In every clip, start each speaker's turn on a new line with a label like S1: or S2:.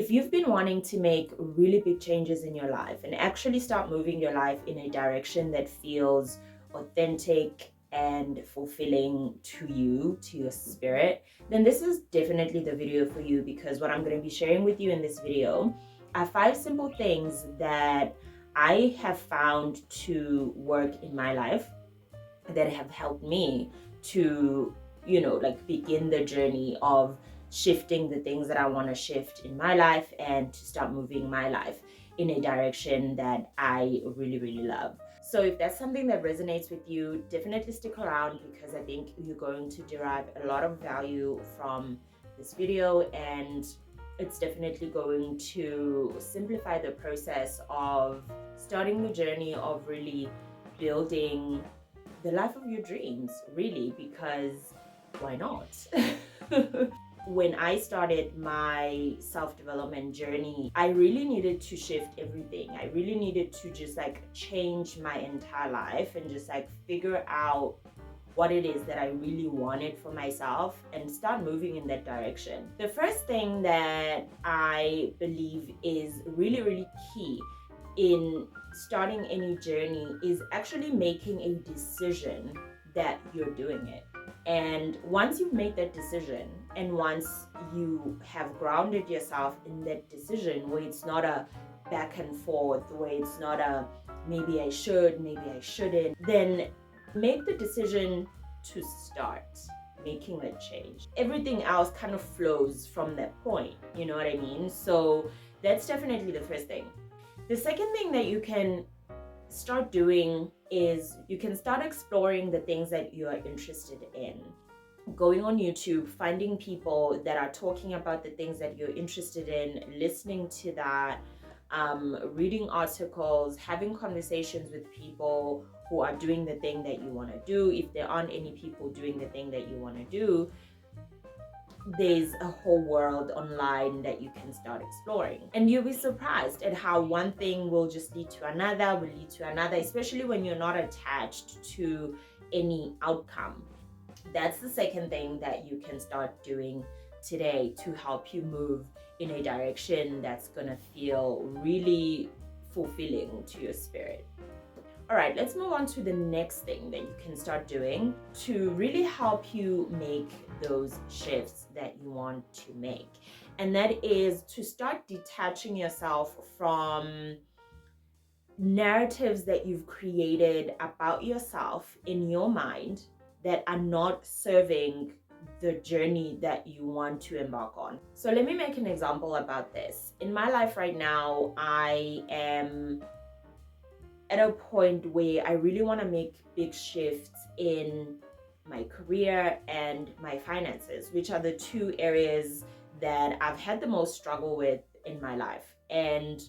S1: If you've been wanting to make really big changes in your life and actually start moving your life in a direction that feels authentic and fulfilling to you, to your spirit, then this is definitely the video for you, because what I'm going to be sharing with you in this video are 5 simple things that I have found to work in my life that have helped me to, begin the journey of shifting the things that I want to shift in my life and to start moving my life in a direction that I really, really love. So if that's something that resonates with you, definitely stick around, because I think you're going to derive a lot of value from this video, and it's definitely going to simplify the process of starting the journey of really building the life of your dreams, really, because why not? When I started my self-development journey, I really needed to shift everything. I really needed to just change my entire life and just figure out what it is that I really wanted for myself and start moving in that direction. The first thing that I believe is really, really key in starting any journey is actually making a decision that you're doing it. And once you've made that decision, and once you have grounded yourself in that decision, where it's not a back and forth, where it's not a maybe I should, maybe I shouldn't, then make the decision to start making that change. Everything else kind of flows from that point, you know what I mean? So that's definitely the first thing. The second thing that you can start doing is you can start exploring the things that you are interested in. Going on YouTube, finding people that are talking about the things that you're interested in, listening to that, reading articles, having conversations with people who are doing the thing that you want to do. If there aren't any people doing the thing that you want to do, there's a whole world online that you can start exploring, and you'll be surprised at how one thing will just lead to another, especially when you're not attached to any outcome. That's the second thing that you can start doing today to help you move in a direction that's gonna feel really fulfilling to your spirit. All right, let's move on to the next thing that you can start doing to really help you make those shifts that you want to make. And that is to start detaching yourself from narratives that you've created about yourself in your mind that are not serving the journey that you want to embark on. So let me make an example about this. In my life right now, I am at a point where I really want to make big shifts in my career and my finances, which are the 2 areas that I've had the most struggle with in my life. And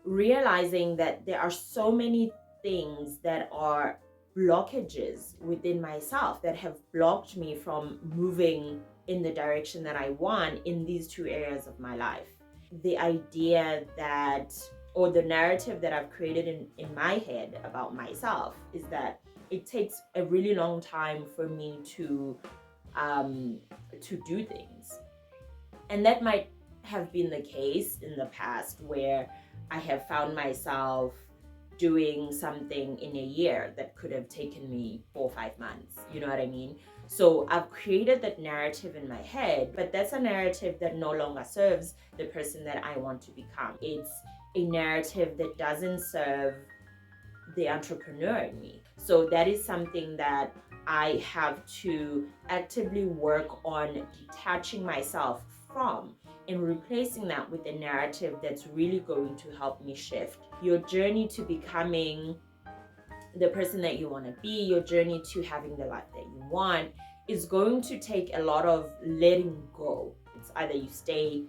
S1: realizing that there are so many things that are blockages within myself that have blocked me from moving in the direction that I want in these 2 areas of my life. The idea that, or the narrative that I've created in my head about myself, is that it takes a really long time for me to do things. And that might have been the case in the past, where I have found myself doing something in a year that could have taken me 4 or 5 months. You know what I mean? So I've created that narrative in my head, but that's a narrative that no longer serves the person that I want to become. It's a narrative that doesn't serve the entrepreneur in me. So that is something that I have to actively work on detaching myself from, and replacing that with a narrative that's really going to help me shift. Your journey to becoming the person that you want to be, your journey to having the life that you want, is going to take a lot of letting go. It's either you stay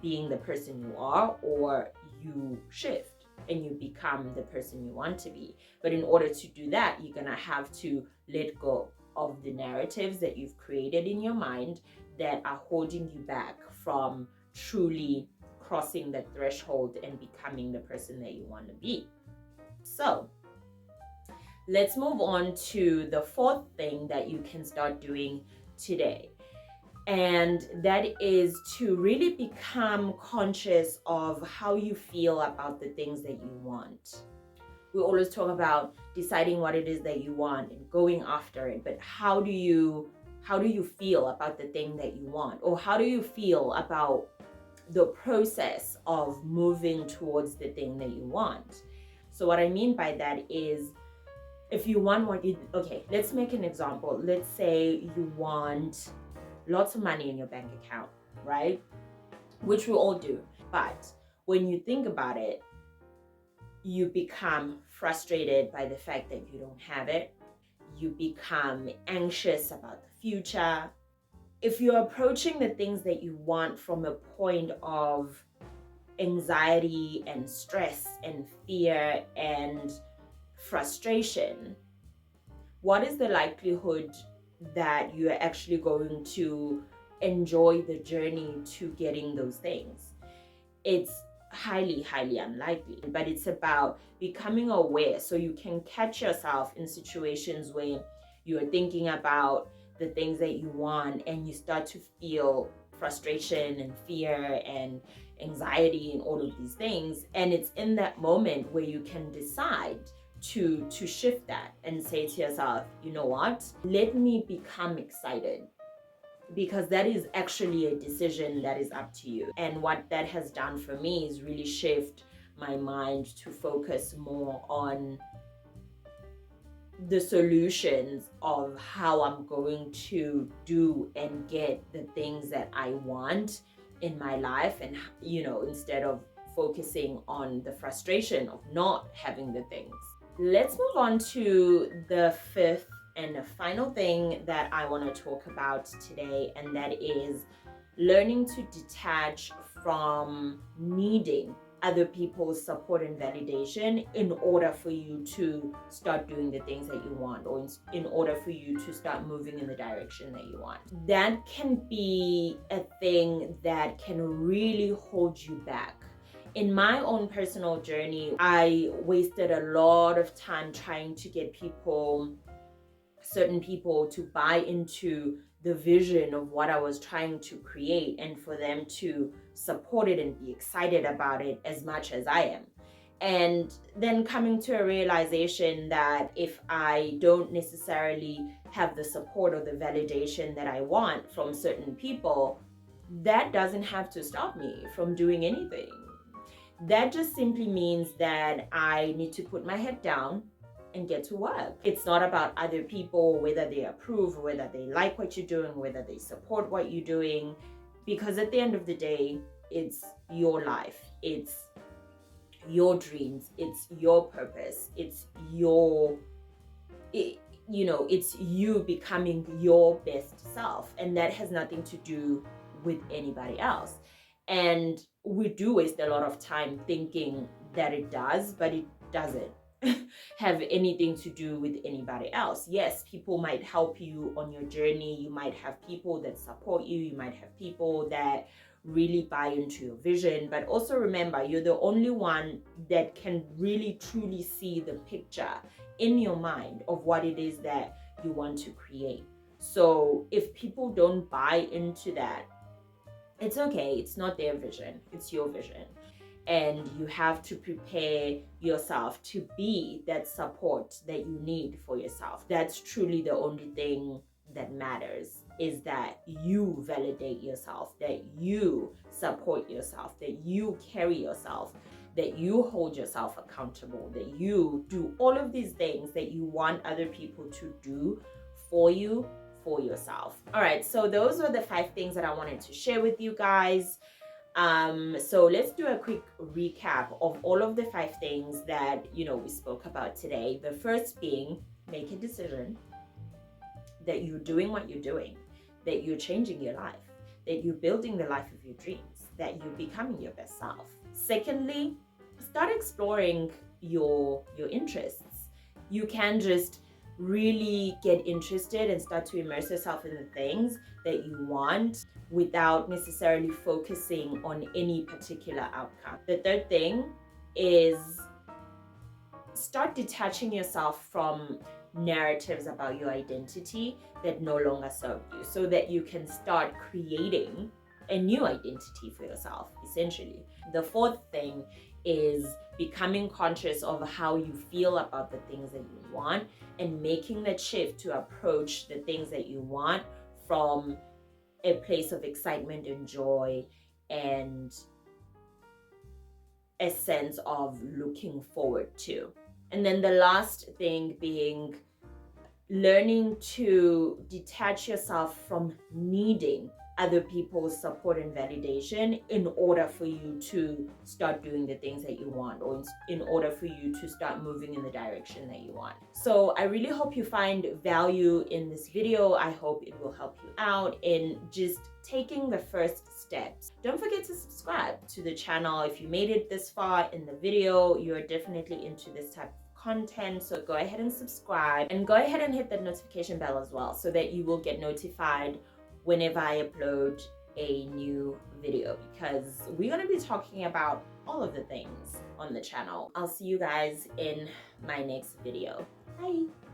S1: being the person you are, or you shift and you become the person you want to be. But in order to do that, you're gonna have to let go of the narratives that you've created in your mind that are holding you back from truly crossing that threshold and becoming the person that you want to be. So let's move on to the 4th thing that you can start doing today. And that is to really become conscious of how you feel about the things that you want. We always talk about deciding what it is that you want and going after it, but how do you feel about the thing that you want? Or how do you feel about the process of moving towards the thing that you want? So what I mean by that is, if you want what you, okay, let's make an example. Let's say you want lots of money in your bank account, right? Which we all do. But when you think about it, you become frustrated by the fact that you don't have it. You become anxious about the future. If you're approaching the things that you want from a point of anxiety and stress and fear and frustration, what is the likelihood that you are actually going to enjoy the journey to getting those things? It's highly, highly unlikely. But it's about becoming aware so you can catch yourself in situations where you're thinking about the things that you want and you start to feel frustration and fear and anxiety and all of these things. And it's in that moment where you can decide to shift that and say to yourself, you know what, let me become excited, because that is actually a decision that is up to you. And what that has done for me is really shift my mind to focus more on the solutions of how I'm going to do and get the things that I want in my life. And instead of focusing on the frustration of not having the things. Let's move on to the fifth and the final thing that I want to talk about today, and that is learning to detach from needing other people's support and validation in order for you to start doing the things that you want, or in order for you to start moving in the direction that you want. That can be a thing that can really hold you back. In my own personal journey, I wasted a lot of time trying to get certain people to buy into the vision of what I was trying to create, and for them to support it and be excited about it as much as I am. And then coming to a realization that if I don't necessarily have the support or the validation that I want from certain people, that doesn't have to stop me from doing anything. That just simply means that I need to put my head down and get to work. It's not about other people, whether they approve, whether they like what you're doing, whether they support what you're doing, because at the end of the day, it's your life, it's your dreams, it's your purpose, it's it's you becoming your best self, and that has nothing to do with anybody else. And we do waste a lot of time thinking that it does, but it doesn't have anything to do with anybody else. Yes, people might help you on your journey. You might have people that support you. You might have people that really buy into your vision. But also remember, you're the only one that can really truly see the picture in your mind of what it is that you want to create. So if people don't buy into that, it's okay. It's not their vision. It's your vision. And you have to prepare yourself to be that support that you need for yourself. That's truly the only thing that matters, is that you validate yourself, that you support yourself, that you carry yourself, that you hold yourself accountable, that you do all of these things that you want other people to do for you, for yourself. All right, so those were the 5 things that I wanted to share with you guys. So let's do a quick recap of all of the 5 things that we spoke about today. The first being, make a decision that you're doing what you're doing, that you're changing your life, that you're building the life of your dreams, that you're becoming your best self. Secondly, start exploring your interests. You can just really get interested and start to immerse yourself in the things that you want without necessarily focusing on any particular outcome. The third thing is start detaching yourself from narratives about your identity that no longer serve you, so that you can start creating a new identity for yourself, essentially. The fourth thing is becoming conscious of how you feel about the things that you want and making that shift to approach the things that you want from a place of excitement and joy and a sense of looking forward to. And then the last thing being learning to detach yourself from needing other people's support and validation in order for you to start doing the things that you want, or in order for you to start moving in the direction that you want. So I really hope you find value in this video. I hope it will help you out in just taking the first steps. Don't forget to subscribe to the channel. If you made it this far in the video, you're definitely into this type of content, so go ahead and subscribe, and go ahead and hit that notification bell as well, so that you will get notified whenever I upload a new video, because we're going to be talking about all of the things on the channel. I'll see you guys in my next video. Bye.